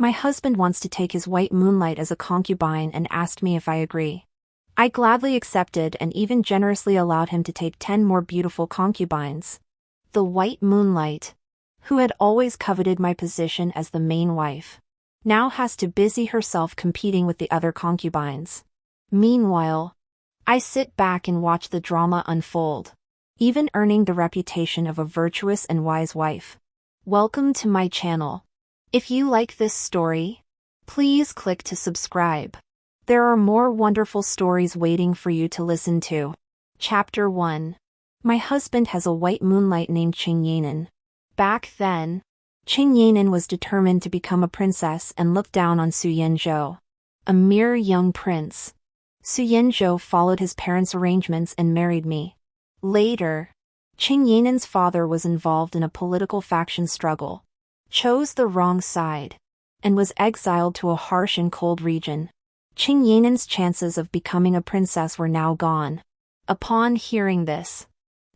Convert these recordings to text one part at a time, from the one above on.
My husband wants to take his white moonlight as a concubine and asked me if I agree. I gladly accepted and even generously allowed him to take 10 more beautiful concubines. The white moonlight, who had always coveted my position as the main wife, now has to busy herself competing with the other concubines. Meanwhile, I sit back and watch the drama unfold, even earning the reputation of a virtuous and wise wife. Welcome to my channel. If you like this story, please click to subscribe. There are more wonderful stories waiting for you to listen to. Chapter 1. My husband has a white moonlight named Qingyanan. Back then, Qingyanan was determined to become a princess and looked down on Su Yenzhou, a mere young prince. Su Yenzhou followed his parents' arrangements and married me. Later, Qingyanan's father was involved in a political faction struggle, chose the wrong side, and was exiled to a harsh and cold region. Qingyanan's chances of becoming a princess were now gone. Upon hearing this,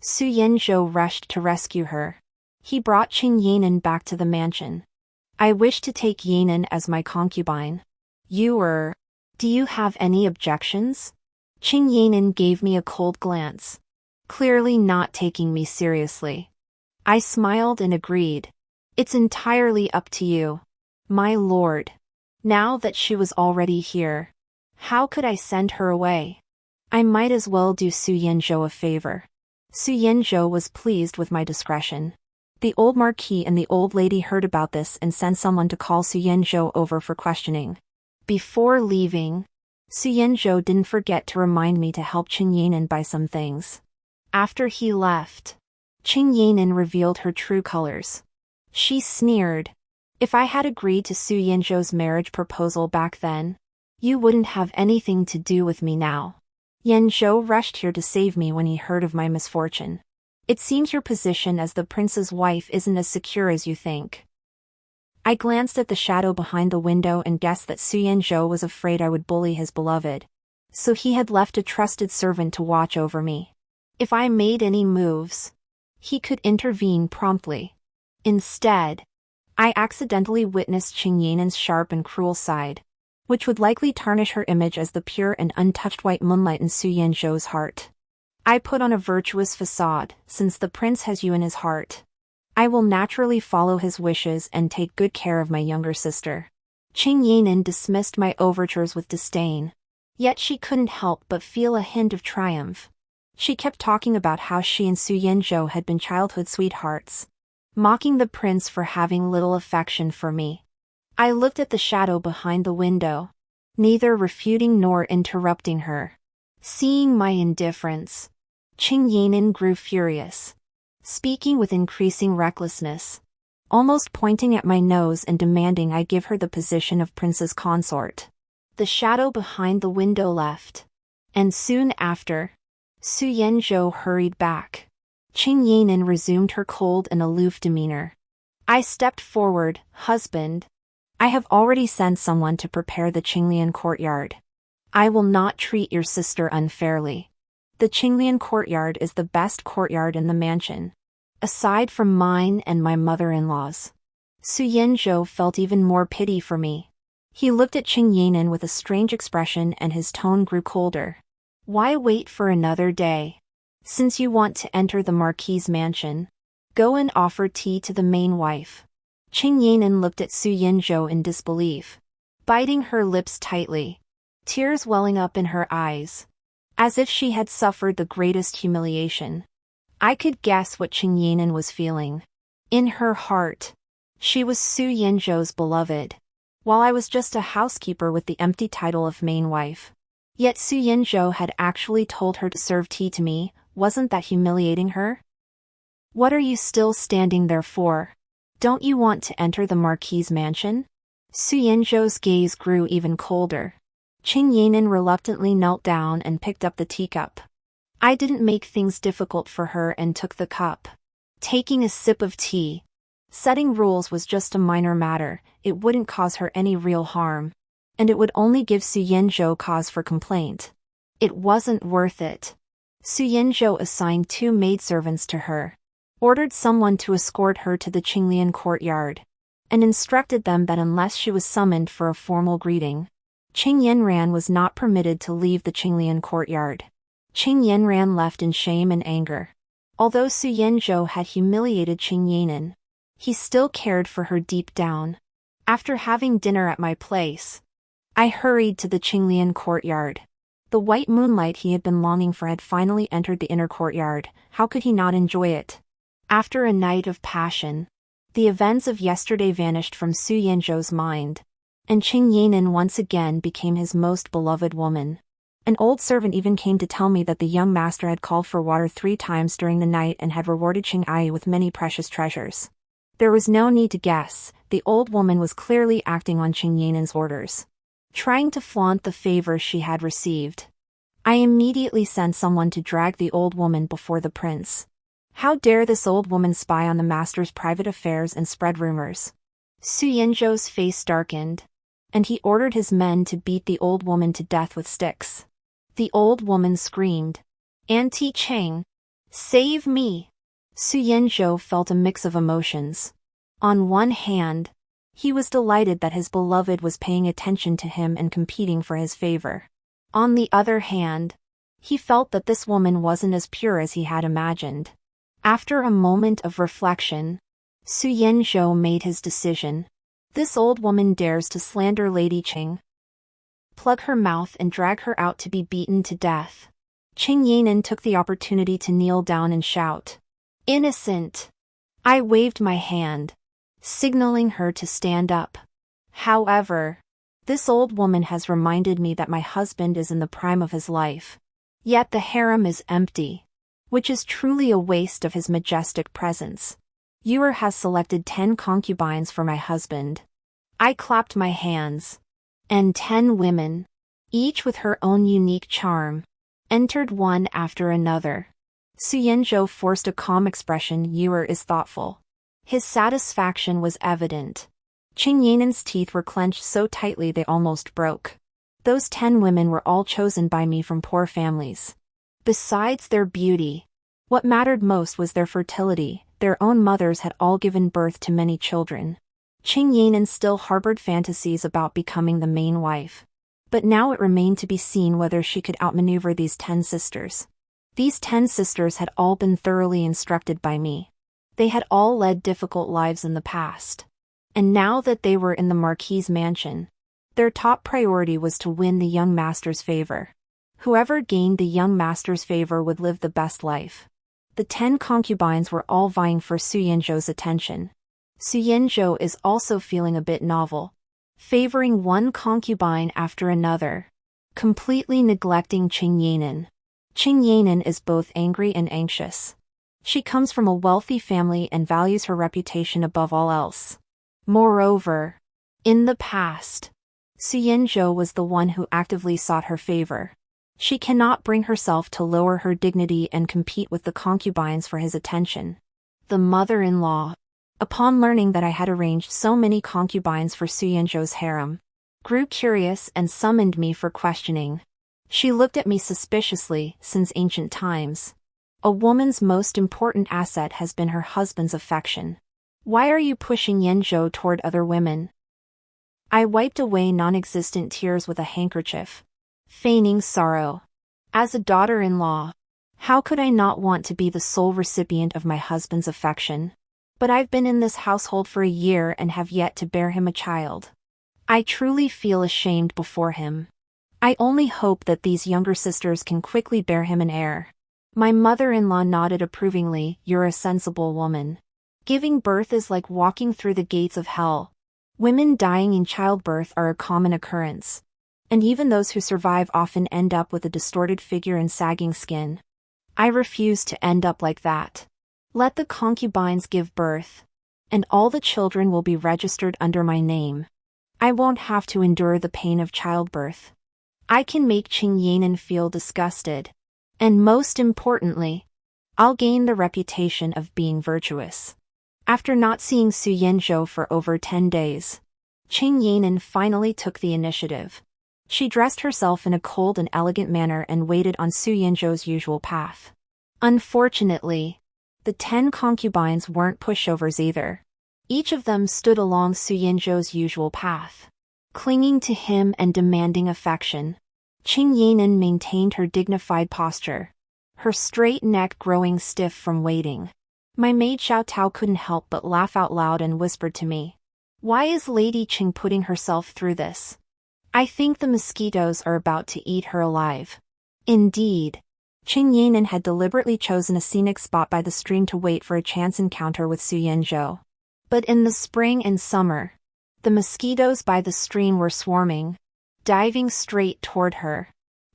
Su Yenzhou rushed to rescue her. He brought Qingyanan back to the mansion. I wish to take Yanan as my concubine. Do you have any objections? Qingyanan gave me a cold glance, clearly not taking me seriously. I smiled and agreed. It's entirely up to you, my lord. Now that she was already here, how could I send her away? I might as well do Su Yenzhou a favor. Su Yenzhou was pleased with my discretion. The old marquis and the old lady heard about this and sent someone to call Su Yenzhou over for questioning. Before leaving, Su Yenzhou didn't forget to remind me to help Qingyanan buy some things. After he left, Qingyanan revealed her true colors. She sneered. If I had agreed to Su Yenzhou's marriage proposal back then, you wouldn't have anything to do with me now. Yenzhou rushed here to save me when he heard of my misfortune. It seems your position as the prince's wife isn't as secure as you think. I glanced at the shadow behind the window and guessed that Su Yenzhou was afraid I would bully his beloved, so he had left a trusted servant to watch over me. If I made any moves, he could intervene promptly. Instead, I accidentally witnessed Qingyanan's sharp and cruel side, which would likely tarnish her image as the pure and untouched white moonlight in Su Yenzhou's heart. I put on a virtuous facade, since the prince has you in his heart. I will naturally follow his wishes and take good care of my younger sister. Qingyanan dismissed my overtures with disdain. Yet she couldn't help but feel a hint of triumph. She kept talking about how she and Su Yenzhou had been childhood sweethearts, mocking the prince for having little affection for me. I looked at the shadow behind the window, neither refuting nor interrupting her. Seeing my indifference, Qingyanan grew furious, speaking with increasing recklessness, almost pointing at my nose and demanding I give her the position of princess consort. The shadow behind the window left, and soon after, Su Yenzhou hurried back. Qingyanan resumed her cold and aloof demeanor. I stepped forward. Husband, I have already sent someone to prepare the Qinglian courtyard. I will not treat your sister unfairly. The Qinglian courtyard is the best courtyard in the mansion, aside from mine and my mother-in-law's. Su Yenzhou felt even more pity for me. He looked at Qingyanan with a strange expression and his tone grew colder. Why wait for another day? Since you want to enter the marquis's mansion, go and offer tea to the main wife. Qingyanan looked at Su Yenzhou in disbelief, biting her lips tightly, tears welling up in her eyes, as if she had suffered the greatest humiliation. I could guess what Qingyanan was feeling. In her heart, she was Su Yenzhou's beloved, while I was just a housekeeper with the empty title of main wife. Yet Su Yenzhou had actually told her to serve tea to me. Wasn't that humiliating her? What are you still standing there for? Don't you want to enter the marquis's mansion? Su Yenzhou's gaze grew even colder. Qingyanan reluctantly knelt down and picked up the teacup. I didn't make things difficult for her and took the cup. Taking a sip of tea. Setting rules was just a minor matter. It wouldn't cause her any real harm, and it would only give Su Yenzhou cause for complaint. It wasn't worth it. Su Yenzhou assigned 2 maidservants to her, ordered someone to escort her to the Qinglian courtyard, and instructed them that unless she was summoned for a formal greeting, Qing Yanran was not permitted to leave the Qinglian courtyard. Qing Yanran left in shame and anger. Although Su Yanzhou had humiliated Qing Yanan, he still cared for her deep down. After having dinner at my place, I hurried to the Qinglian courtyard. The white moonlight he had been longing for had finally entered the inner courtyard. How could he not enjoy it? After a night of passion, the events of yesterday vanished from Su Yanzhou's mind, and Qing Yanan once again became his most beloved woman. An old servant even came to tell me that the young master had called for water 3 times during the night and had rewarded Qing Ai with many precious treasures. There was no need to guess, the old woman was clearly acting on Qing Yanan's orders, trying to flaunt the favor she had received. I immediately sent someone to drag the old woman before the prince. How dare this old woman spy on the master's private affairs and spread rumors? Su Yanzhou's face darkened, and he ordered his men to beat the old woman to death with sticks. The old woman screamed, "Auntie Cheng, save me!" Su Yanzhou felt a mix of emotions. On one hand, he was delighted that his beloved was paying attention to him and competing for his favor. On the other hand, he felt that this woman wasn't as pure as he had imagined. After a moment of reflection, Su Yanzhou made his decision. This old woman dares to slander Lady Qing. Plug her mouth and drag her out to be beaten to death. Qing Yanan took the opportunity to kneel down and shout, "Innocent!" I waved my hand, signaling her to stand up. However, this old woman has reminded me that my husband is in the prime of his life. Yet the harem is empty, which is truly a waste of his majestic presence. Yuer has selected 10 concubines for my husband. I clapped my hands, and 10 women, each with her own unique charm, entered one after another. Su Yanzhou forced a calm expression. Yuer is thoughtful. His satisfaction was evident. Qing Yanan's teeth were clenched so tightly they almost broke. Those 10 women were all chosen by me from poor families. Besides their beauty, what mattered most was their fertility. Their own mothers had all given birth to many children. Qing Yanan still harbored fantasies about becoming the main wife. But now it remained to be seen whether she could outmaneuver these 10 sisters. These 10 sisters had all been thoroughly instructed by me. They had all led difficult lives in the past. And now that they were in the Marquis's mansion, their top priority was to win the young master's favor. Whoever gained the young master's favor would live the best life. The 10 concubines were all vying for Su Yanzhou's attention. Su Yanzhou is also feeling a bit novel, favoring one concubine after another, completely neglecting Qing Yanan. Qing Yanan is both angry and anxious. She comes from a wealthy family and values her reputation above all else. Moreover, in the past, Su Yanzhou was the one who actively sought her favor. She cannot bring herself to lower her dignity and compete with the concubines for his attention. The mother-in-law, upon learning that I had arranged so many concubines for Su Yanzhou's harem, grew curious and summoned me for questioning. She looked at me suspiciously. Since ancient times, a woman's most important asset has been her husband's affection. Why are you pushing Yanzhou toward other women? I wiped away non-existent tears with a handkerchief, feigning sorrow. As a daughter-in-law, how could I not want to be the sole recipient of my husband's affection? But I've been in this household for a year and have yet to bear him a child. I truly feel ashamed before him. I only hope that these younger sisters can quickly bear him an heir. My mother-in-law nodded approvingly. You're a sensible woman. Giving birth is like walking through the gates of hell. Women dying in childbirth are a common occurrence. And even those who survive often end up with a distorted figure and sagging skin. I refuse to end up like that. Let the concubines give birth, and all the children will be registered under my name. I won't have to endure the pain of childbirth. I can make Qing Yanan feel disgusted. And most importantly, I'll gain the reputation of being virtuous. After not seeing Su Yanzhou for over 10 days, Qing Yanan finally took the initiative. She dressed herself in a cold and elegant manner and waited on Su Yanzhou's usual path. Unfortunately, the 10 concubines weren't pushovers either. Each of them stood along Su Yinzhou's usual path, clinging to him and demanding affection. Qing Yanan maintained her dignified posture, her straight neck growing stiff from waiting. My maid Xiao Tao couldn't help but laugh out loud and whispered to me, "Why is Lady Qing putting herself through this? I think the mosquitoes are about to eat her alive." Indeed, Qing Yanan had deliberately chosen a scenic spot by the stream to wait for a chance encounter with Su Yinzhou. But in the spring and summer, the mosquitoes by the stream were swarming, diving straight toward her.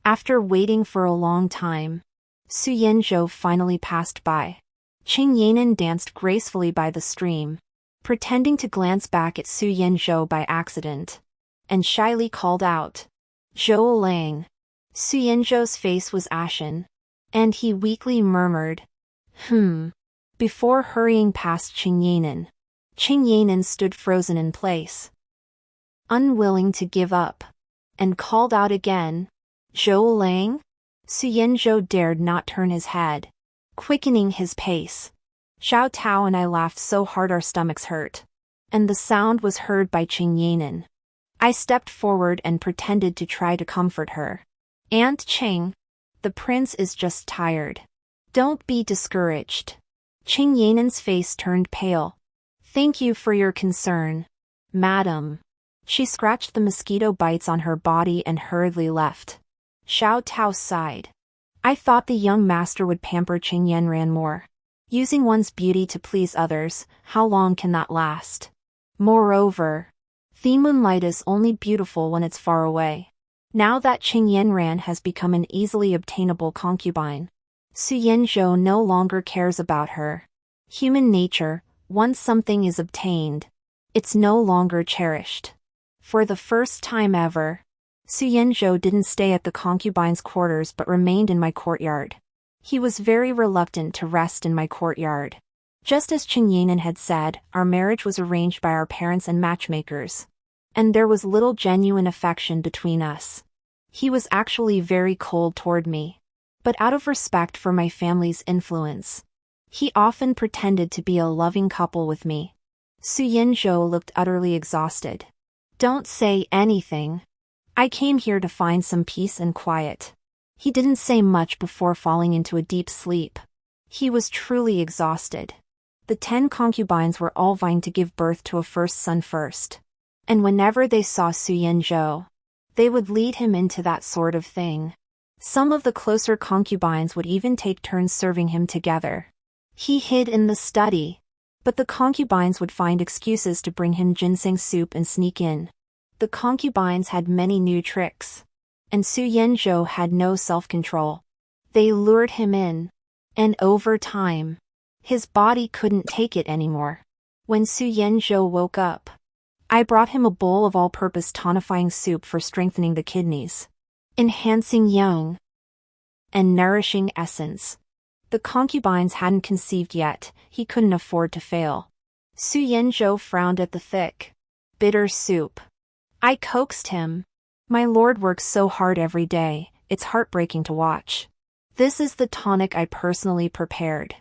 After waiting for a long time, Su Yinzhou finally passed by. Qing Yanan danced gracefully by the stream, pretending to glance back at Su Yinzhou by accident, and shyly called out, "Zhou Lang." Su Yinzhou's face was ashen, and he weakly murmured, before hurrying past Qing Yanan. Qing Yanan stood frozen in place, unwilling to give up, and called out again, "Zhou Lang?" Su Yinzhou dared not turn his head, quickening his pace. Xiao Tao and I laughed so hard our stomachs hurt, and the sound was heard by Qing Yanan. I stepped forward and pretended to try to comfort her. "Aunt Qing, the prince is just tired. Don't be discouraged." Qing Yanan's face turned pale. "Thank you for your concern, madam." She scratched the mosquito bites on her body and hurriedly left. Xiao Tao sighed. I thought the young master would pamper Qing Yanran more. Using one's beauty to please others, how long can that last? Moreover, the moonlight is only beautiful when it's far away. Now that Qing Yanran has become an easily obtainable concubine, Su Yinzhou no longer cares about her. Human nature, once something is obtained, it's no longer cherished. For the first time ever, Su Yinzhou didn't stay at the concubine's quarters but remained in my courtyard. He was very reluctant to rest in my courtyard. Just as Qing Yanan had said, our marriage was arranged by our parents and matchmakers, and there was little genuine affection between us. He was actually very cold toward me, but out of respect for my family's influence, he often pretended to be a loving couple with me. Su Yinzhou looked utterly exhausted. "Don't say anything. I came here to find some peace and quiet." He didn't say much before falling into a deep sleep. He was truly exhausted. The 10 concubines were all vying to give birth to a first son first, and whenever they saw Su Yinzhou, they would lead him into that sort of thing. Some of the closer concubines would even take turns serving him together. He hid in the study, but the concubines would find excuses to bring him ginseng soup and sneak in. The concubines had many new tricks, and Su Yinzhou had no self-control. They lured him in, and over time, his body couldn't take it anymore. When Su Yinzhou woke up, I brought him a bowl of all-purpose tonifying soup for strengthening the kidneys, enhancing yang, and nourishing essence. The concubines hadn't conceived yet, he couldn't afford to fail. Su Yinzhou frowned at the thick, bitter soup. I coaxed him. "My lord works so hard every day, it's heartbreaking to watch. This is the tonic I personally prepared.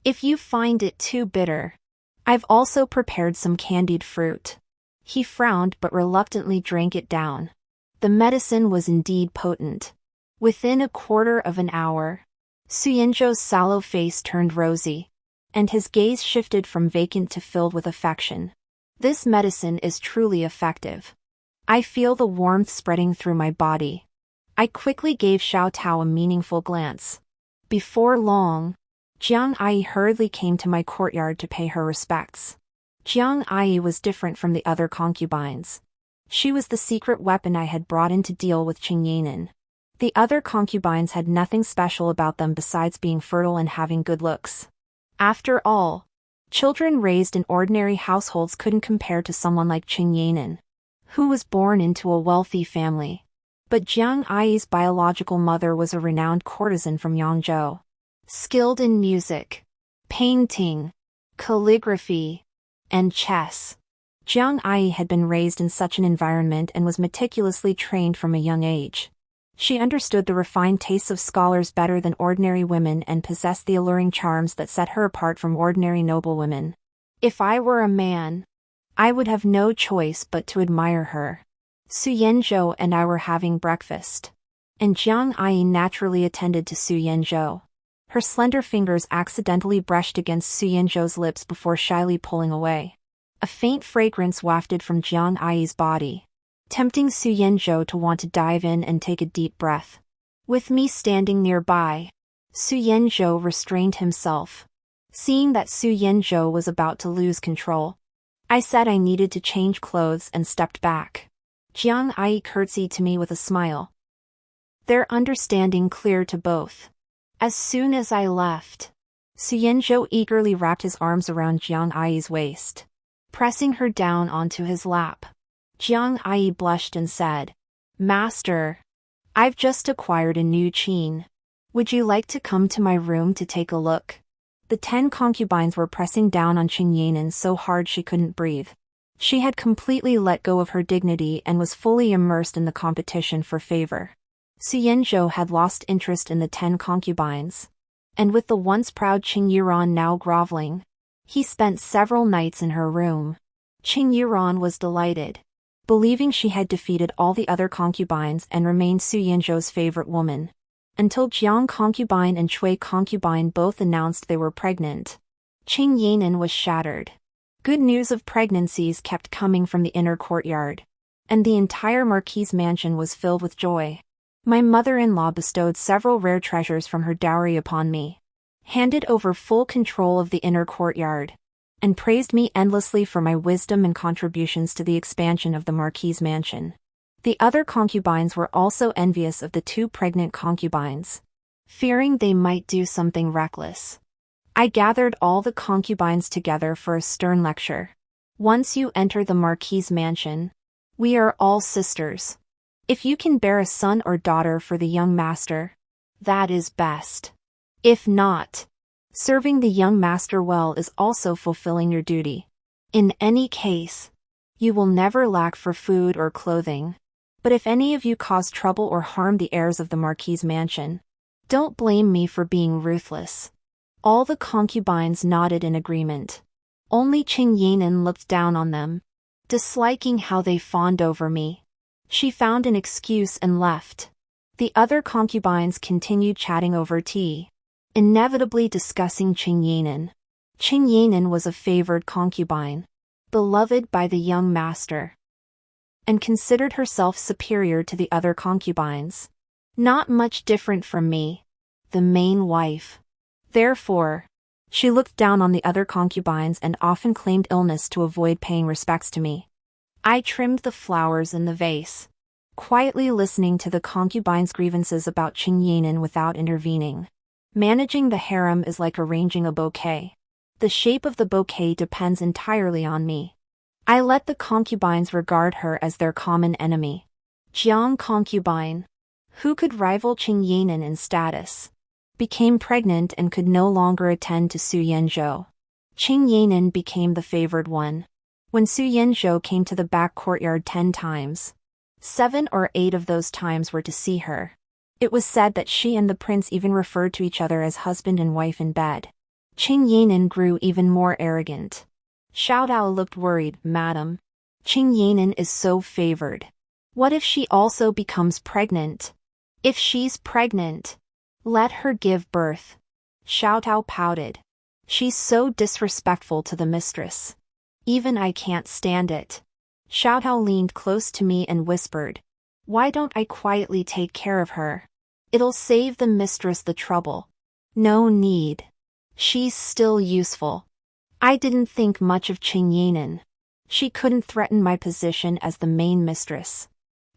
If you find it too bitter, I've also prepared some candied fruit." He frowned but reluctantly drank it down. The medicine was indeed potent. Within a quarter of an hour, Su Yinzhou's sallow face turned rosy, and his gaze shifted from vacant to filled with affection. This medicine is truly effective. I feel the warmth spreading through my body. I quickly gave Xiao Tao a meaningful glance. Before long, Jiang Ai hurriedly came to my courtyard to pay her respects. Jiang Ai was different from the other concubines. She was the secret weapon I had brought in to deal with Qing Yanan. The other concubines had nothing special about them besides being fertile and having good looks. After all, children raised in ordinary households couldn't compare to someone like Qing Yanan, who was born into a wealthy family. But Jiang Ai's biological mother was a renowned courtesan from Yangzhou, skilled in music, painting, calligraphy, and chess. Jiang Ai had been raised in such an environment and was meticulously trained from a young age. She understood the refined tastes of scholars better than ordinary women and possessed the alluring charms that set her apart from ordinary noblewomen. If I were a man, I would have no choice but to admire her. Su Yanzhou and I were having breakfast, and Jiang Ai naturally attended to Su Yanzhou. Her slender fingers accidentally brushed against Su Yanzhou's lips before shyly pulling away. A faint fragrance wafted from Jiang Ai's body, tempting Su Yanzhou to want to dive in and take a deep breath. With me standing nearby, Su Yanzhou restrained himself. Seeing that Su Yanzhou was about to lose control, I said I needed to change clothes and stepped back. Jiang Ai curtsied to me with a smile, their understanding clear to both. As soon as I left, Su Yanzhou eagerly wrapped his arms around Jiang Ai's waist, pressing her down onto his lap. Jiang Ai blushed and said, "Master, I've just acquired a new qin. Would you like to come to my room to take a look?" The 10 concubines were pressing down on Qing Yanan so hard she couldn't breathe. She had completely let go of her dignity and was fully immersed in the competition for favor. Su Yanzhou had lost interest in the 10 concubines, and with the once proud Qing Yuran now groveling, he spent several nights in her room. Qing Yuran was delighted, believing she had defeated all the other concubines and remained Su Yanzhou's favorite woman, until Jiang concubine and Chui concubine both announced they were pregnant. Qing Yanan was shattered. Good news of pregnancies kept coming from the inner courtyard, and the entire marquise mansion was filled with joy. My mother-in-law bestowed several rare treasures from her dowry upon me, handed over full control of the inner courtyard, and praised me endlessly for my wisdom and contributions to the expansion of the marquise mansion. The other concubines were also envious of the 2 pregnant concubines, fearing they might do something reckless. I gathered all the concubines together for a stern lecture. Once you enter the marquise mansion, we are all sisters. If you can bear a son or daughter for the young master, that is best. If not, serving the young master well is also fulfilling your duty. In any case, you will never lack for food or clothing. But if any of you cause trouble or harm the heirs of the marquise mansion, don't blame me for being ruthless. All the concubines nodded in agreement. Only Qing Yanan looked down on them, disliking how they fawned over me. She found an excuse and left. The other concubines continued chatting over tea, inevitably discussing Qing Yanan. Qing Yanan was a favored concubine, beloved by the young master, and considered herself superior to the other concubines. Not much different from me, the main wife. Therefore, she looked down on the other concubines and often claimed illness to avoid paying respects to me. I trimmed the flowers in the vase, quietly listening to the concubines' grievances about Qing Yanan without intervening. Managing the harem is like arranging a bouquet. The shape of the bouquet depends entirely on me. I let the concubines regard her as their common enemy. Jiang concubine, who could rival Qing Yanan in status, became pregnant and could no longer attend to Su Yanzhou. Qing Yanan became the favored one. When Su Yanzhou came to the back courtyard 10 times, 7 or 8 of those times were to see her. It was said that she and the prince even referred to each other as husband and wife in bed. Qing Yanan grew even more arrogant. Xiao Dao looked worried. "Madam, Qing Yanan is so favored. What if she also becomes pregnant? If she's pregnant, let her give birth." Xiao Dao pouted. "She's so disrespectful to the mistress. Even I can't stand it." Xiao Dao leaned close to me and whispered, "Why don't I quietly take care of her? It'll save the mistress the trouble." "No need. She's still useful." I didn't think much of Qing Yanan. She couldn't threaten my position as the main mistress.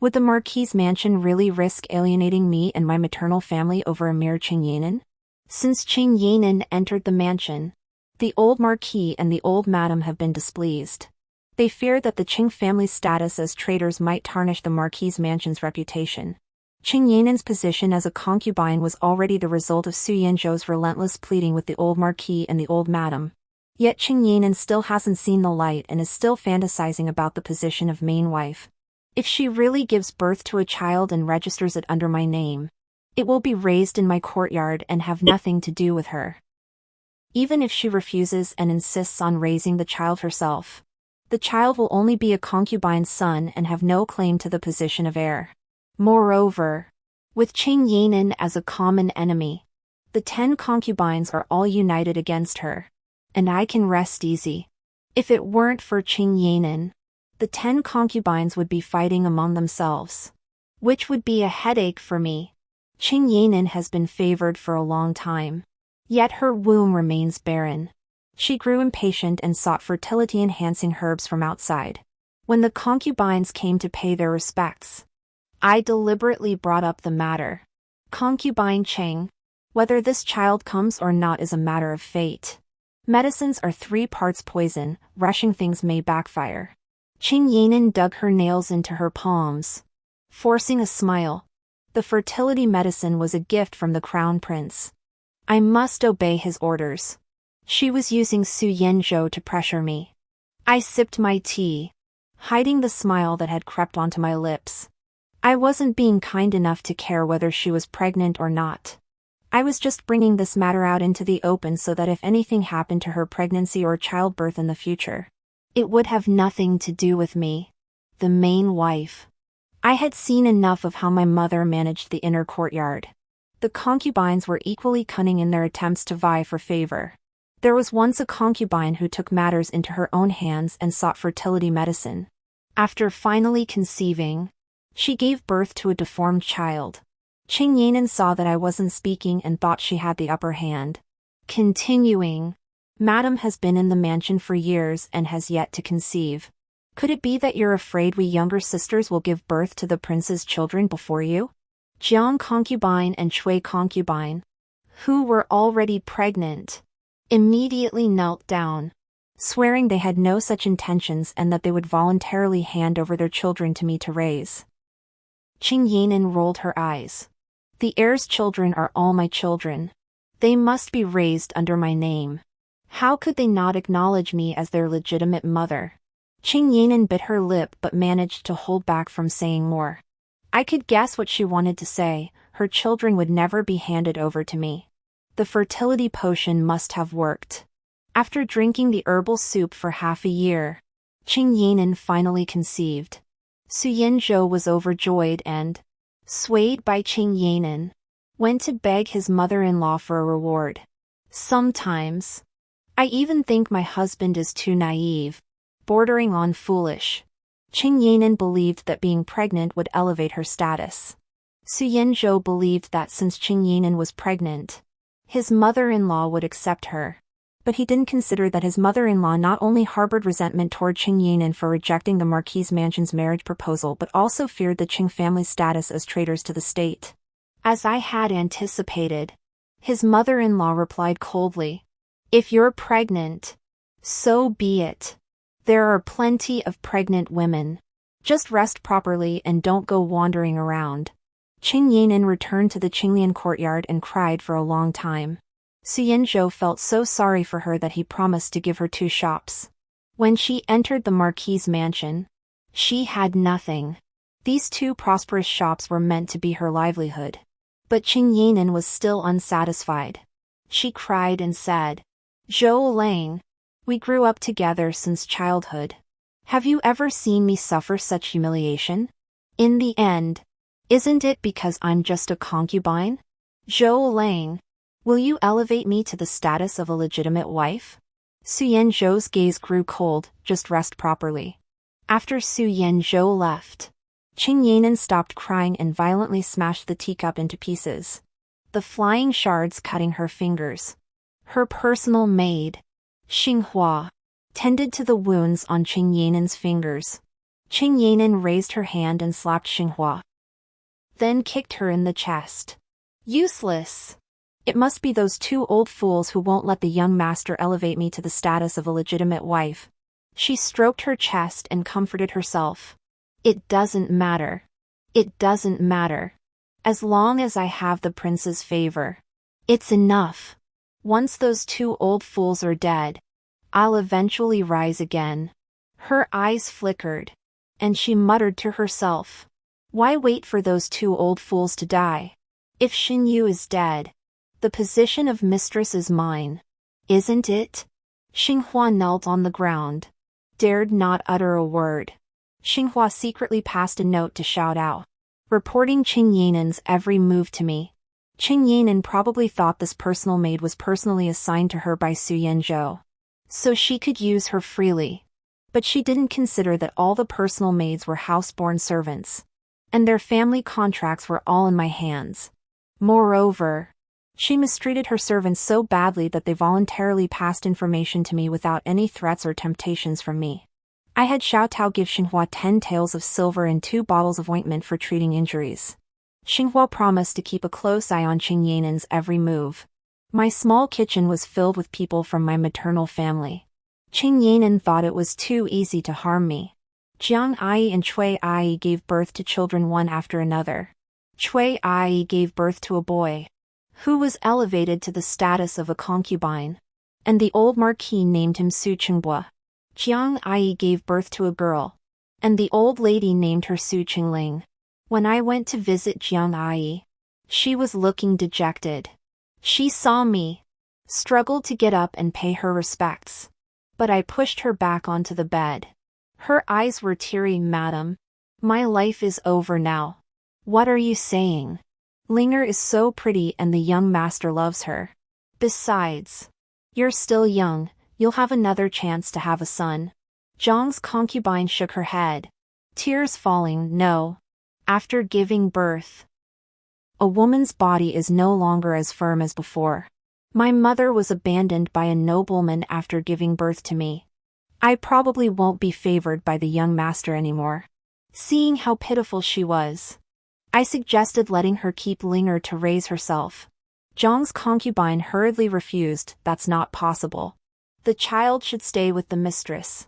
Would the marquise mansion really risk alienating me and my maternal family over a mere Qing Yanan? Since Qing Yanan entered the mansion, the old marquis and the old madam have been displeased. They feared that the Qing family's status as traitors might tarnish the marquise mansion's reputation. Qing Yanan's position as a concubine was already the result of Su Yanzhou's relentless pleading with the old marquis and the old madam. Yet Qing Yanan still hasn't seen the light and is still fantasizing about the position of main wife. If she really gives birth to a child and registers it under my name, it will be raised in my courtyard and have nothing to do with her. Even if she refuses and insists on raising the child herself, the child will only be a concubine's son and have no claim to the position of heir. Moreover, with Qing Yanin as a common enemy, the 10 concubines are all united against her. And I can rest easy. If it weren't for Qing Yanin, the 10 concubines would be fighting among themselves, which would be a headache for me. Qing Yanin has been favored for a long time, yet her womb remains barren. She grew impatient and sought fertility-enhancing herbs from outside. When the concubines came to pay their respects, I deliberately brought up the matter. Concubine Cheng, whether this child comes or not is a matter of fate. Medicines are 3 parts poison, rushing things may backfire. Qing Yanin dug her nails into her palms, forcing a smile. The fertility medicine was a gift from the crown prince. I must obey his orders. She was using Su Yenzhou to pressure me. I sipped my tea, hiding the smile that had crept onto my lips. I wasn't being kind enough to care whether she was pregnant or not. I was just bringing this matter out into the open so that if anything happened to her pregnancy or childbirth in the future, it would have nothing to do with me, the main wife. I had seen enough of how my mother managed the inner courtyard. The concubines were equally cunning in their attempts to vie for favor. There was once a concubine who took matters into her own hands and sought fertility medicine. After finally conceiving, she gave birth to a deformed child. Qing Yanin saw that I wasn't speaking and thought she had the upper hand. Continuing, Madam has been in the mansion for years and has yet to conceive. Could it be that you're afraid we younger sisters will give birth to the prince's children before you? Jiang concubine and Shui concubine, who were already pregnant, immediately knelt down, swearing they had no such intentions and that they would voluntarily hand over their children to me to raise. Qing Yanin rolled her eyes. The heir's children are all my children. They must be raised under my name. How could they not acknowledge me as their legitimate mother? Qing Yanin bit her lip but managed to hold back from saying more. I could guess what she wanted to say. Her children would never be handed over to me. The fertility potion must have worked. After drinking the herbal soup for half a year, Qing Yanin finally conceived. Su Yenzhou was overjoyed and, swayed by Qing Yanin, went to beg his mother-in-law for a reward. Sometimes, I even think my husband is too naive, bordering on foolish. Qing Yanin believed that being pregnant would elevate her status. Su Yenzhou believed that since Qing Yanin was pregnant, his mother-in-law would accept her. But he didn't consider that his mother-in-law not only harbored resentment toward Qing Yanin for rejecting the Marquis Mansion's marriage proposal but also feared the Qing family's status as traitors to the state. As I had anticipated, his mother-in-law replied coldly, "If you're pregnant, so be it. There are plenty of pregnant women. Just rest properly and don't go wandering around." Qing Yanin returned to the Qinglian courtyard and cried for a long time. Su Yenzhou felt so sorry for her that he promised to give her 2 shops. When she entered the Marquis' mansion, she had nothing. These 2 prosperous shops were meant to be her livelihood. But Qing Yanin was still unsatisfied. She cried and said, "Zhou Lang, we grew up together since childhood. Have you ever seen me suffer such humiliation? In the end, isn't it because I'm just a concubine? Zhou Lang, will you elevate me to the status of a legitimate wife?" Su Yenzhou's gaze grew cold. "Just rest properly." After Su Yenzhou left, Qing Yanin stopped crying and violently smashed the teacup into pieces, the flying shards cutting her fingers. Her personal maid, Xinghua, tended to the wounds on Qing Yanin's fingers. Qing Yanin raised her hand and slapped Xinghua, then kicked her in the chest. "Useless! It must be those 2 old fools who won't let the young master elevate me to the status of a legitimate wife." She stroked her chest and comforted herself. "It doesn't matter. It doesn't matter. As long as I have the prince's favor, it's enough. Once those 2 old fools are dead, I'll eventually rise again." Her eyes flickered, and she muttered to herself, "Why wait for those 2 old fools to die? If Xinyu is dead, the position of mistress is mine. Isn't it? Xinghua knelt on the ground. Dared not utter a word. Xinghua secretly passed a note to Xiao Dao, reporting Qing Yinen's every move to me. Qing Yinen probably thought this personal maid was personally assigned to her by Su Yanzhou, so she could use her freely. But she didn't consider that all the personal maids were houseborn servants, and their family contracts were all in my hands. Moreover, she mistreated her servants so badly that they voluntarily passed information to me without any threats or temptations from me. I had Xiao Tao give Xinghua 10 taels of silver and 2 bottles of ointment for treating injuries. Xinghua promised to keep a close eye on Qing Yinen's every move. My small kitchen was filled with people from my maternal family. Qing Yinen thought it was too easy to harm me. Jiang Ai and Cui Ai gave birth to children one after another. Cui Ai gave birth to a boy, who was elevated to the status of a concubine, and the old marquis named him Su Qingbua. Jiang Ai gave birth to a girl, and the old lady named her Su Qingling. When I went to visit Jiang Ai, she was looking dejected. She saw me, struggled to get up and pay her respects, but I pushed her back onto the bed. Her eyes were teary. "Madam, my life is over now." "What are you saying? Linger is so pretty and the young master loves her. Besides, you're still young, you'll have another chance to have a son." Zhang's concubine shook her head, tears falling. "No. After giving birth, a woman's body is no longer as firm as before. My mother was abandoned by a nobleman after giving birth to me. I probably won't be favored by the young master anymore." Seeing how pitiful she was, I suggested letting her keep Linger to raise herself. Zhang's concubine hurriedly refused. "That's not possible. The child should stay with the mistress.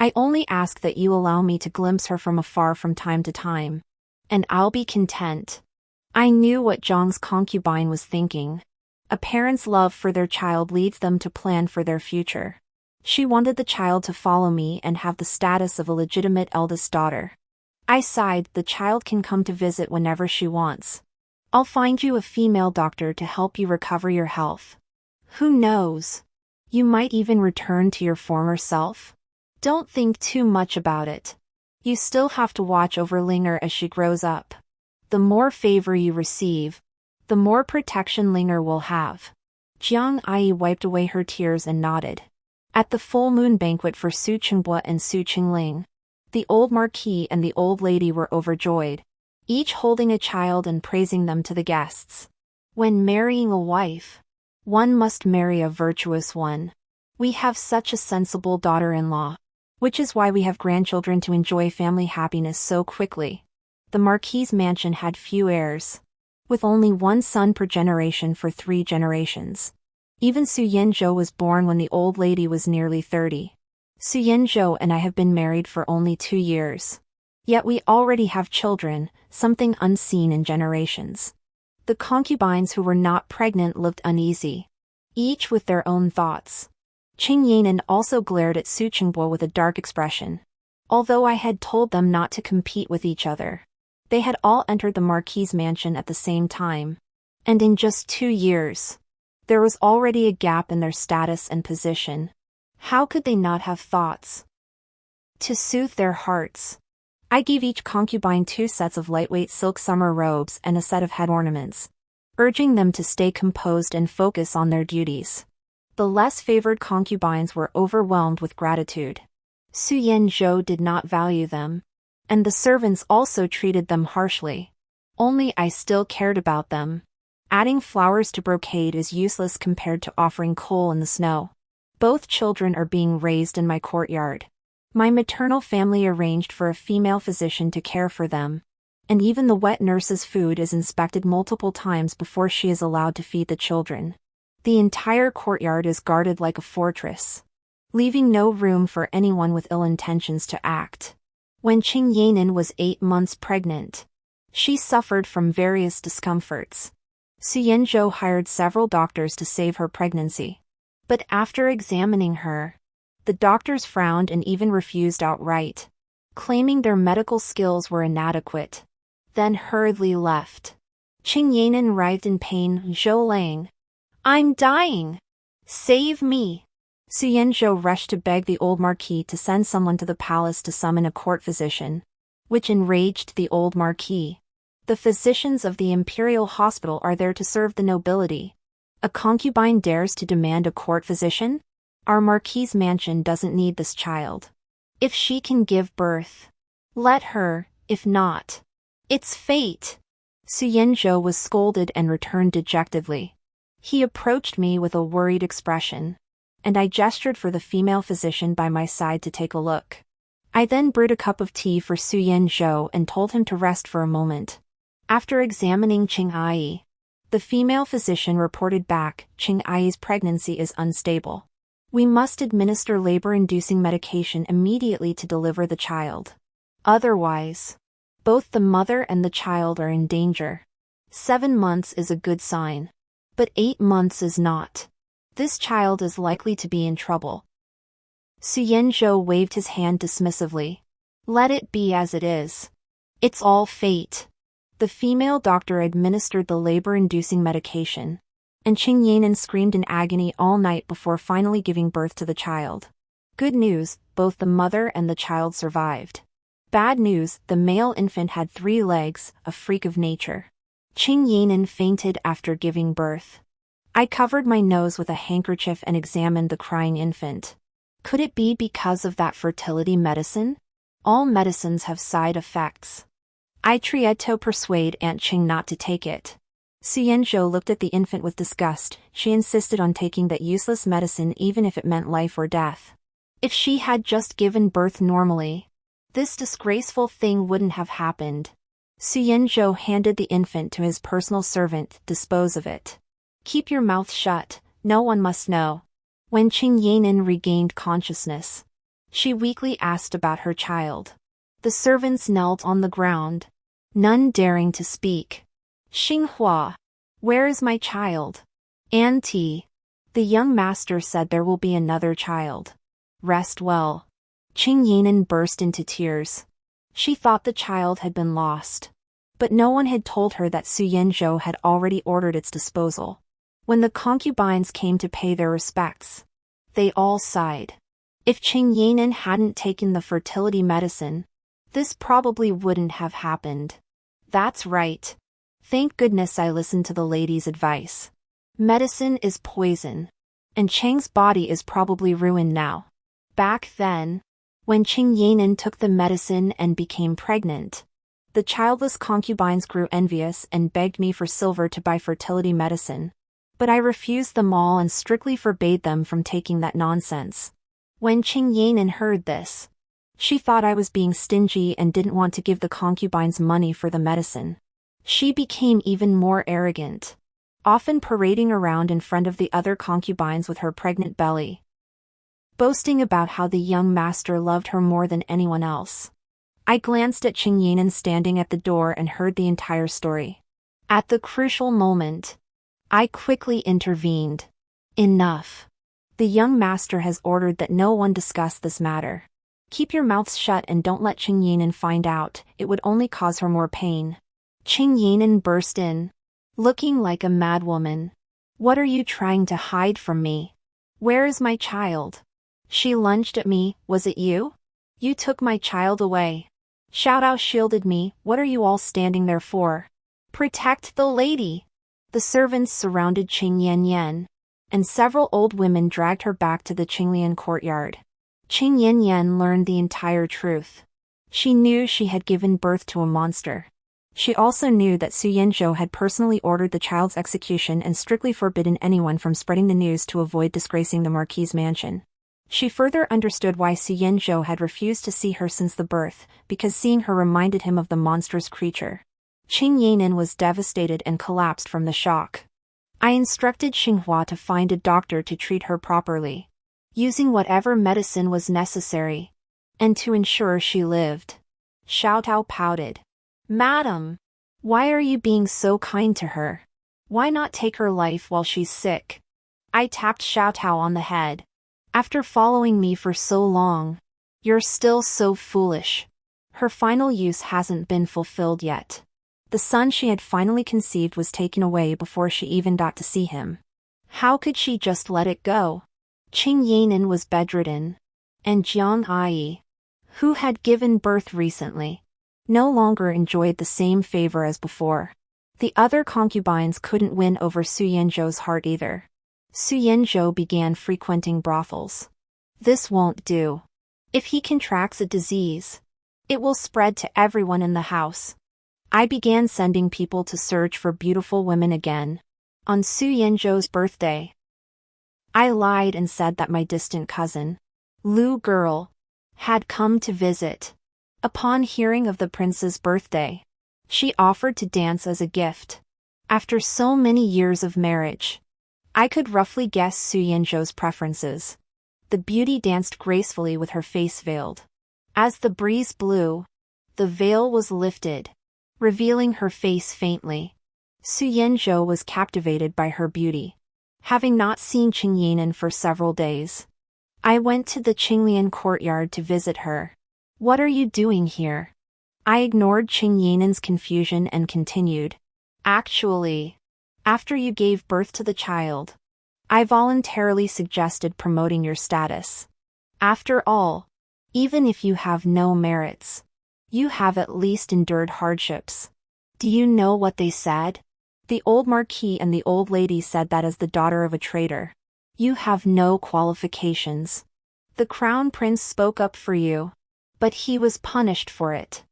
I only ask that you allow me to glimpse her from afar from time to time, and I'll be content." I knew what Zhang's concubine was thinking. A parent's love for their child leads them to plan for their future. She wanted the child to follow me and have the status of a legitimate eldest daughter. I sighed. "The child can come to visit whenever she wants. I'll find you a female doctor to help you recover your health. Who knows? You might even return to your former self. Don't think too much about it. You still have to watch over Linger as she grows up. The more favor you receive, the more protection Linger will have." Jiang Ai wiped away her tears and nodded. At the full moon banquet for Su Qingbua and Su Qingling, the old marquis and the old lady were overjoyed, each holding a child and praising them to the guests. When marrying a wife, one must marry a virtuous one. We have such a sensible daughter-in-law, which is why we have grandchildren to enjoy family happiness so quickly. The marquis's mansion had few heirs, with only one son per generation for 3 generations. Even Su Yanzhou was born when the old lady was nearly 30. Su Yanzhou and I have been married for only 2 years. Yet we already have children, something unseen in generations. The concubines who were not pregnant looked uneasy, each with their own thoughts. Qing Yinen also glared at Su Qingbua with a dark expression. Although I had told them not to compete with each other, they had all entered the marquis's mansion at the same time. And in just 2 years, there was already a gap in their status and position. How could they not have thoughts? To soothe their hearts, I gave each concubine 2 sets of lightweight silk summer robes and a set of head ornaments, urging them to stay composed and focus on their duties. The less favored concubines were overwhelmed with gratitude. Su Yanzhou did not value them, and the servants also treated them harshly. Only I still cared about them. Adding flowers to brocade is useless compared to offering coal in the snow. Both children are being raised in my courtyard. My maternal family arranged for a female physician to care for them, and even the wet nurse's food is inspected multiple times before she is allowed to feed the children. The entire courtyard is guarded like a fortress, leaving no room for anyone with ill intentions to act. When Qing Yanin was 8 months pregnant, she suffered from various discomforts. Su Yanzhou hired several doctors to save her pregnancy. But after examining her, the doctors frowned and even refused outright, claiming their medical skills were inadequate, then hurriedly left. Qing Yanin writhed in pain. "Zhou Lang, I'm dying. Save me! Su Yenzhou rushed to beg the old marquis to send someone to the palace to summon a court physician, which enraged the old marquis. The physicians of the imperial hospital are there to serve the nobility. A concubine dares to demand a court physician? Our marquis's mansion doesn't need this child. If she can give birth, let her, if not, it's fate. Su Yenzhou was scolded and returned dejectedly. He approached me with a worried expression, and I gestured for the female physician by my side to take a look. I then brewed a cup of tea for Su Yenzhou and told him to rest for a moment. After examining Qing, the female physician reported back, Qing-Ai's pregnancy is unstable. We must administer labor-inducing medication immediately to deliver the child. Otherwise, both the mother and the child are in danger. 7 months is a good sign, but 8 months is not. This child is likely to be in trouble. Su Yenzhou waved his hand dismissively. Let it be as it is. It's all fate. The female doctor administered the labor-inducing medication, and Qing Yanan screamed in agony all night before finally giving birth to the child. Good news, both the mother and the child survived. Bad news, the male infant had 3 legs, a freak of nature. Qing Yanan fainted after giving birth. I covered my nose with a handkerchief and examined the crying infant. Could it be because of that fertility medicine? All medicines have side effects. I tried to persuade Aunt Qing not to take it. Su Yenzhou looked at the infant with disgust. She insisted on taking that useless medicine even if it meant life or death. If she had just given birth normally, this disgraceful thing wouldn't have happened. Su Yenzhou handed the infant to his personal servant. Dispose of it. Keep your mouth shut, no one must know. When Qing Yanan regained consciousness, she weakly asked about her child. The servants knelt on the ground, none daring to speak. Xinghua, where is my child? Auntie. The young master said there will be another child. Rest well. Qing Yanan burst into tears. She thought the child had been lost, but no one had told her that Su Yenzhou had already ordered its disposal. When the concubines came to pay their respects, they all sighed. If Qing Yanan hadn't taken the fertility medicine, this probably wouldn't have happened. That's right. Thank goodness I listened to the lady's advice. Medicine is poison, and Cheng's body is probably ruined now. Back then, when Qing Yanan took the medicine and became pregnant, the childless concubines grew envious and begged me for silver to buy fertility medicine. But I refused them all and strictly forbade them from taking that nonsense. When Qing Yanan heard this, she thought I was being stingy and didn't want to give the concubines money for the medicine. She became even more arrogant, often parading around in front of the other concubines with her pregnant belly, boasting about how the young master loved her more than anyone else. I glanced at Qing Yanan standing at the door and heard the entire story. At the crucial moment, I quickly intervened. Enough. The young master has ordered that no one discuss this matter. Keep your mouths shut and don't let Qing Yanan find out, it would only cause her more pain. Qing Yanan burst in, looking like a madwoman. What are you trying to hide from me? Where is my child? She lunged at me. Was it you? You took my child away. Xiaotao shielded me. What are you all standing there for? Protect the lady. The servants surrounded Qing Yanyan, and several old women dragged her back to the Qinglian courtyard. Qing Yanyan learned the entire truth. She knew she had given birth to a monster. She also knew that Su Yenzhou had personally ordered the child's execution and strictly forbidden anyone from spreading the news to avoid disgracing the marquis's mansion. She further understood why Su Yenzhou had refused to see her since the birth, because seeing her reminded him of the monstrous creature. Qing Yanan was devastated and collapsed from the shock. I instructed Xinghua to find a doctor to treat her properly, using whatever medicine was necessary, and to ensure she lived. Xiaotao pouted. Madam, why are you being so kind to her? Why not take her life while she's sick? I tapped Xiaotao on the head. After following me for so long, you're still so foolish. Her final use hasn't been fulfilled yet. The son she had finally conceived was taken away before she even got to see him. How could she just let it go? Qing Yanan was bedridden, and Jiang Ai, who had given birth recently, no longer enjoyed the same favor as before. The other concubines couldn't win over Su Yanzhou's heart either. Su Yanzhou began frequenting brothels. This won't do. If he contracts a disease, it will spread to everyone in the house. I began sending people to search for beautiful women again. On Su Yanzhou's birthday, I lied and said that my distant cousin, Lu Girl, had come to visit. Upon hearing of the prince's birthday, she offered to dance as a gift. After so many years of marriage, I could roughly guess Su Yanzhou's preferences. The beauty danced gracefully with her face veiled. As the breeze blew, the veil was lifted, revealing her face faintly. Su Yanzhou was captivated by her beauty. Having not seen Qing Yanan for several days, I went to the Qinglian courtyard to visit her. What are you doing here? I ignored Qing Yanan's confusion and continued. Actually, after you gave birth to the child, I voluntarily suggested promoting your status. After all, even if you have no merits, you have at least endured hardships. Do you know what they said? The old marquis and the old lady said that as the daughter of a traitor, you have no qualifications. The crown prince spoke up for you, but he was punished for it.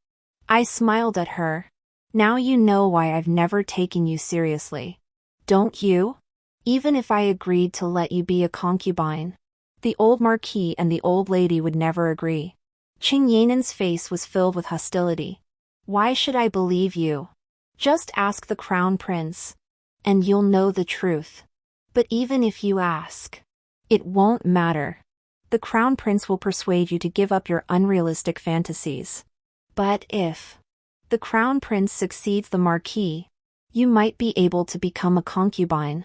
I smiled at her. Now you know why I've never taken you seriously. Don't you? Even if I agreed to let you be a concubine, the old marquis and the old lady would never agree. Qing Yanan's face was filled with hostility. Why should I believe you? Just ask the crown prince, and you'll know the truth. But even if you ask, it won't matter. The crown prince will persuade you to give up your unrealistic fantasies. But if the crown prince succeeds the marquis, you might be able to become a concubine.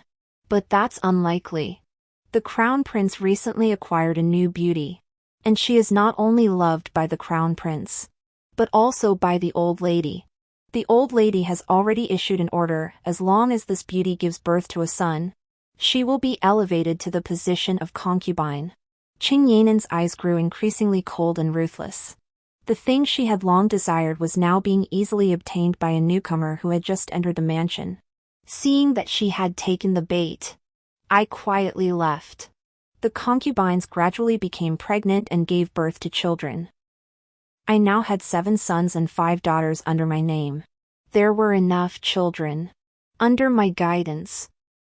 But that's unlikely. The crown prince recently acquired a new beauty, and she is not only loved by the crown prince, but also by the old lady. The old lady has already issued an order. As long as this beauty gives birth to a son, she will be elevated to the position of concubine. Qing Yanan's eyes grew increasingly cold and ruthless. The thing she had long desired was now being easily obtained by a newcomer who had just entered the mansion. Seeing that she had taken the bait, I quietly left. The concubines gradually became pregnant and gave birth to children. I now had 7 sons and 5 daughters under my name. There were enough children. Under my guidance,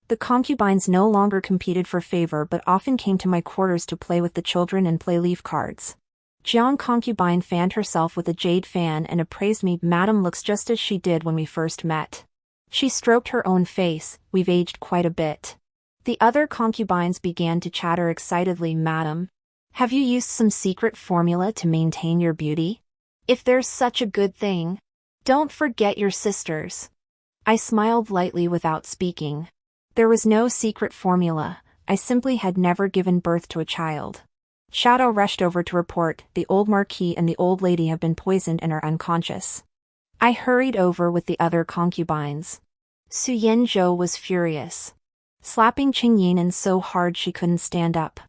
the concubines no longer competed for favor but often came to my quarters to play with the children and play leaf cards. Jiang concubine fanned herself with a jade fan and appraised me. Madam looks just as she did when we first met. She stroked her own face. We've aged quite a bit. The other concubines began to chatter excitedly. Madam, have you used some secret formula to maintain your beauty? If there's such a good thing, don't forget your sisters. I smiled lightly without speaking. There was no secret formula. I simply had never given birth to a child. Shadow rushed over to report, the old marquis and the old lady have been poisoned and are unconscious. I hurried over with the other concubines. Su Yanzhou was furious, slapping Qing Yanan so hard she couldn't stand up.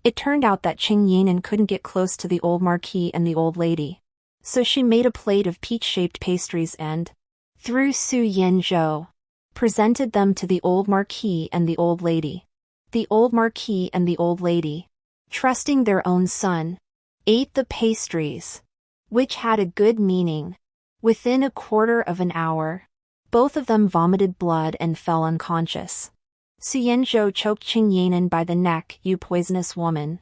It turned out that Qing Yanan couldn't get close to the old marquis and the old lady, so she made a plate of peach-shaped pastries and, through Su Yanzhou, presented them to the old marquis and the old lady. The old marquis and the old lady, trusting their own son, ate the pastries, which had a good meaning. Within a quarter of an hour, both of them vomited blood and fell unconscious. Su Yanzhou choked Qing Yanan by the neck. You poisonous woman.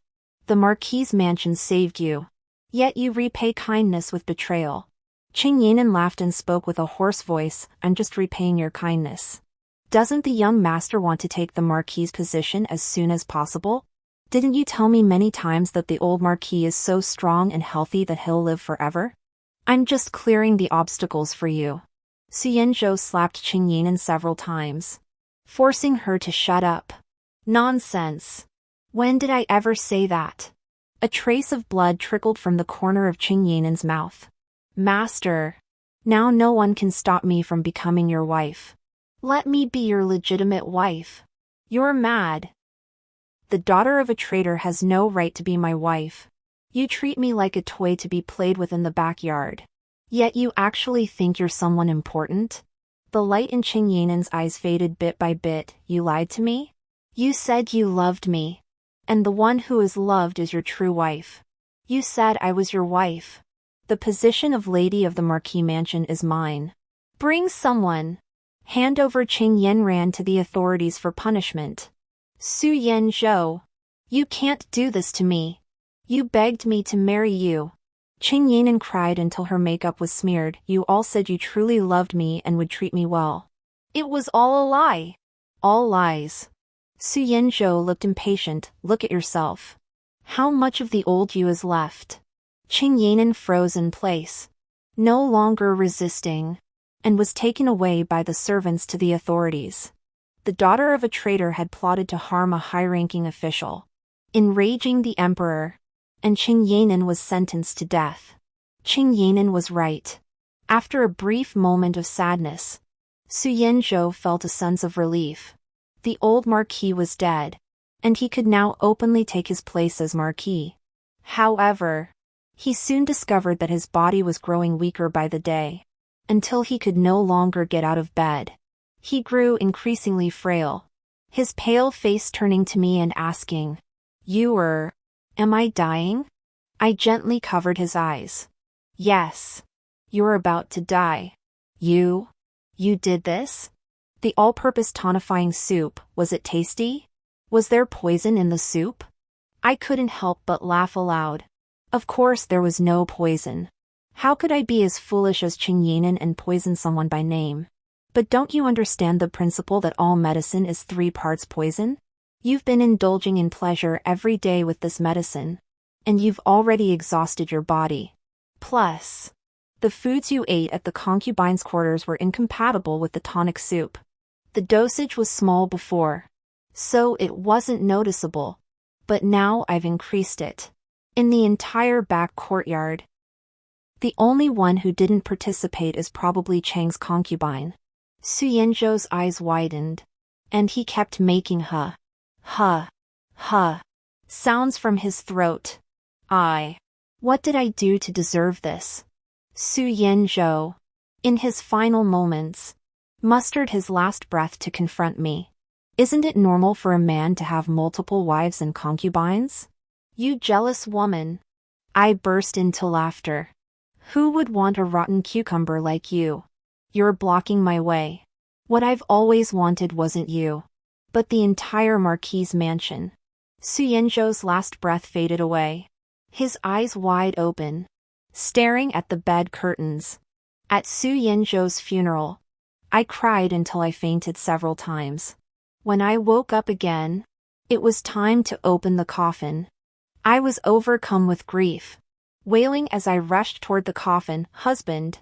The marquis's mansion saved you, yet you repay kindness with betrayal. Qing Yanan laughed and spoke with a hoarse voice. I'm just repaying your kindness. Doesn't the young master want to take the marquis's position as soon as possible? Didn't you tell me many times that the old marquis is so strong and healthy that he'll live forever? I'm just clearing the obstacles for you. Su Yanzhou slapped Qing Yanan several times, forcing her to shut up. Nonsense. When did I ever say that? A trace of blood trickled from the corner of Qing Yanan's mouth. Master, now no one can stop me from becoming your wife. Let me be your legitimate wife. You're mad. The daughter of a traitor has no right to be my wife. You treat me like a toy to be played with in the backyard. Yet you actually think you're someone important? The light in Qing Yinen's eyes faded bit by bit. You lied to me? You said you loved me. And the one who is loved is your true wife. You said I was your wife. The position of Lady of the Marquis Mansion is mine. Bring someone. Hand over. Qing Yin ran to the authorities for punishment. Su Yenzhou. You can't do this to me. You begged me to marry you. Qing Yinan cried until her makeup was smeared. You all said you truly loved me and would treat me well. It was all a lie. All lies. Su Yenzhou looked impatient. Look at yourself. How much of the old you is left? Qing Yinan froze in place, no longer resisting, and was taken away by the servants to the authorities. The daughter of a traitor had plotted to harm a high-ranking official, enraging the emperor, and Qing Yinan was sentenced to death. Qing Yinan was right. After a brief moment of sadness, Su Yenzhou felt a sense of relief. The old marquis was dead, and he could now openly take his place as marquis. However, he soon discovered that his body was growing weaker by the day, until he could no longer get out of bed. He grew increasingly frail, his pale face turning to me and asking, Am I dying? I gently covered his eyes. Yes. You're about to die. You did this? The all-purpose tonifying soup, was it tasty? Was there poison in the soup? I couldn't help but laugh aloud. Of course there was no poison. How could I be as foolish as Qing Yinan and poison someone by name? But don't you understand the principle that all medicine is 3 parts poison? You've been indulging in pleasure every day with this medicine, and you've already exhausted your body. Plus, the foods you ate at the concubines' quarters were incompatible with the tonic soup. The dosage was small before, so it wasn't noticeable, but now I've increased it. In the entire back courtyard. The only one who didn't participate is probably Chang's concubine. Su Yenzhou's eyes widened, and he kept making sounds from his throat. What did I do to deserve this? Su Yenzhou, in his final moments, mustered his last breath to confront me. Isn't it normal for a man to have multiple wives and concubines? You jealous woman. I burst into laughter. Who would want a rotten cucumber like you? You're blocking my way. What I've always wanted wasn't you, but the entire marquis mansion. Su Yenzhou's last breath faded away, his eyes wide open, staring at the bed curtains. At Su Yenzhou's funeral, I cried until I fainted several times. When I woke up again, it was time to open the coffin. I was overcome with grief, wailing as I rushed toward the coffin. Husband,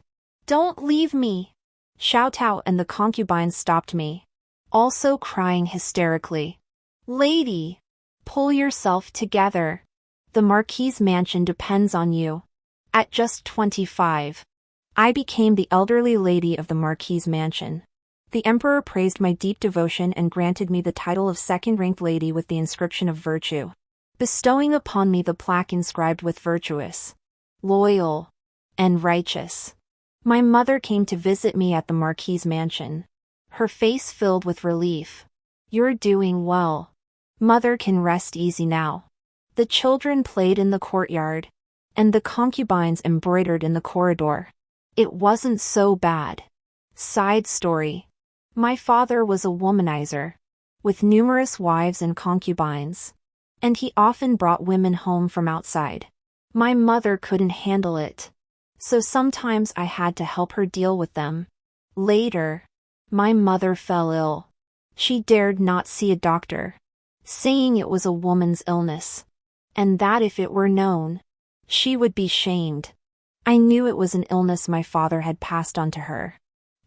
don't leave me! Shout out, and the concubines stopped me, also crying hysterically. Lady, pull yourself together. The marquis' mansion depends on you. At just 25, I became the elderly lady of the marquis' mansion. The emperor praised my deep devotion and granted me the title of second-ranked lady with the inscription of virtue, bestowing upon me the plaque inscribed with virtuous, loyal, and righteous. My mother came to visit me at the marquis' mansion, her face filled with relief. You're doing well. Mother can rest easy now. The children played in the courtyard, and the concubines embroidered in the corridor. It wasn't so bad. Side story. My father was a womanizer, with numerous wives and concubines, and he often brought women home from outside. My mother couldn't handle it, so sometimes I had to help her deal with them. Later, my mother fell ill. She dared not see a doctor, saying it was a woman's illness, and that if it were known, she would be shamed. I knew it was an illness my father had passed on to her.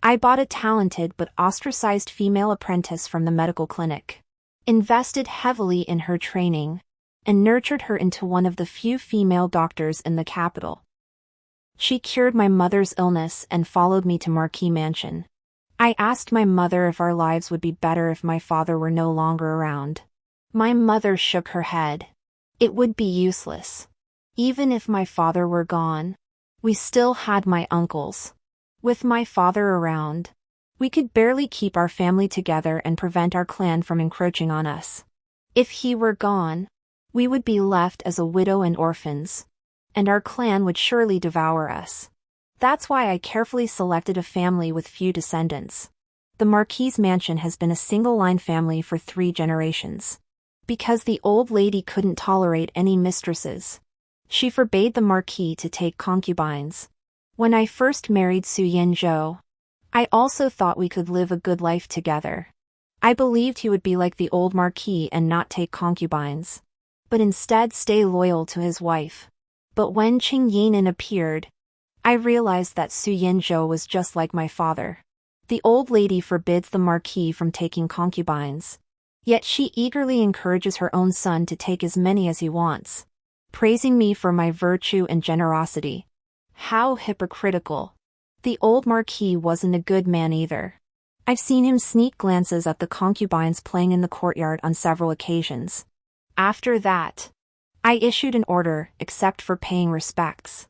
I bought a talented but ostracized female apprentice from the medical clinic, invested heavily in her training, and nurtured her into one of the few female doctors in the capital. She cured my mother's illness and followed me to Marquis Mansion. I asked my mother if our lives would be better if my father were no longer around. My mother shook her head. It would be useless. Even if my father were gone, we still had my uncles. With my father around, we could barely keep our family together and prevent our clan from encroaching on us. If he were gone, we would be left as a widow and orphans, and our clan would surely devour us. That's why I carefully selected a family with few descendants. The Marquis's mansion has been a single-line family for 3 generations. Because the old lady couldn't tolerate any mistresses, she forbade the Marquis to take concubines. When I first married Su Yinzhou, I also thought we could live a good life together. I believed he would be like the old Marquis and not take concubines, but instead stay loyal to his wife. But when Qing Yinan appeared, I realized that Su Yinzhou was just like my father. The old lady forbids the Marquis from taking concubines, yet she eagerly encourages her own son to take as many as he wants, praising me for my virtue and generosity. How hypocritical. The old Marquis wasn't a good man either. I've seen him sneak glances at the concubines playing in the courtyard on several occasions. After that, I issued an order except for paying respects.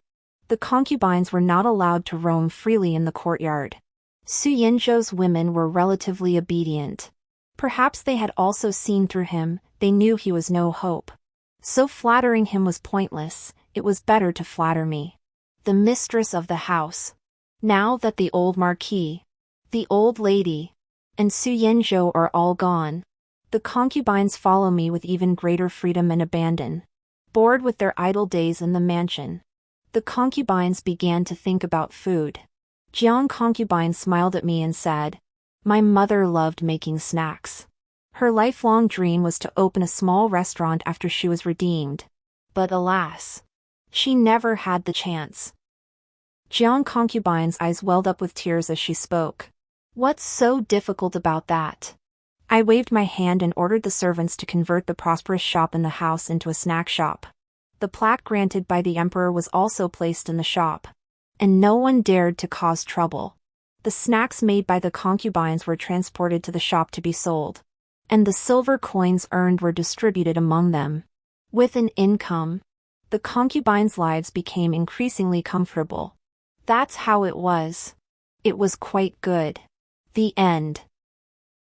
The concubines were not allowed to roam freely in the courtyard. Su Yinzhou's women were relatively obedient. Perhaps they had also seen through him, they knew he was no hope. So flattering him was pointless, it was better to flatter me. The mistress of the house. Now that the old Marquis, the old lady, and Su Yinzhou are all gone, the concubines follow me with even greater freedom and abandon. Bored with their idle days in the mansion, the concubines began to think about food. Jiang concubine smiled at me and said, "My mother loved making snacks. Her lifelong dream was to open a small restaurant after she was redeemed. But alas, she never had the chance." Jiang concubine's eyes welled up with tears as she spoke. "What's so difficult about that?" I waved my hand and ordered the servants to convert the prosperous shop in the house into a snack shop. The plaque granted by the emperor was also placed in the shop, and no one dared to cause trouble. The snacks made by the concubines were transported to the shop to be sold, and the silver coins earned were distributed among them. With an income, the concubines' lives became increasingly comfortable. That's how it was. It was quite good. The end.